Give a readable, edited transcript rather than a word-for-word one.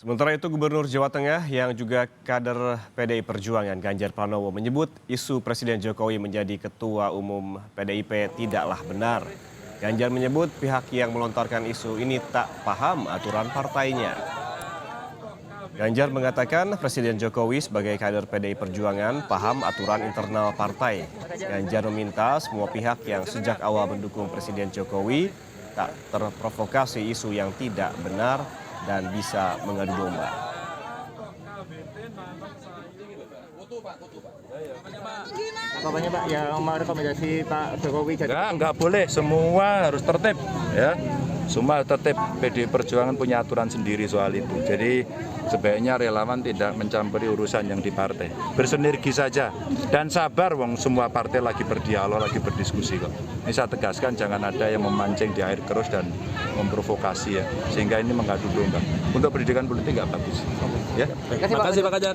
Sementara itu, Gubernur Jawa Tengah yang juga kader PDI Perjuangan Ganjar Pranowo menyebut isu Presiden Jokowi menjadi Ketua Umum PDIP tidaklah benar. Ganjar menyebut pihak yang melontarkan isu ini tak paham aturan partainya. Ganjar mengatakan Presiden Jokowi sebagai kader PDI Perjuangan paham aturan internal partai. Ganjar meminta semua pihak yang sejak awal mendukung Presiden Jokowi tak terprovokasi isu yang tidak benar dan bisa mengadu domba. Apanya Pak yang merekomendasi Pak Jokowi jadi enggak boleh, semua harus tertib ya. Semua tertib. PDI Perjuangan punya aturan sendiri soal itu. Jadi sebaiknya relawan tidak mencampuri urusan yang di partai. Bersinergi saja dan sabar, wong semua partai lagi berdialog, lagi berdiskusi kok. Ini saya tegaskan, jangan ada yang memancing di air keruh dan memprovokasi ya. Sehingga ini mengadu domba. Untuk pendidikan politik nggak bagus. Ya. Terima kasih Pak Ganjar.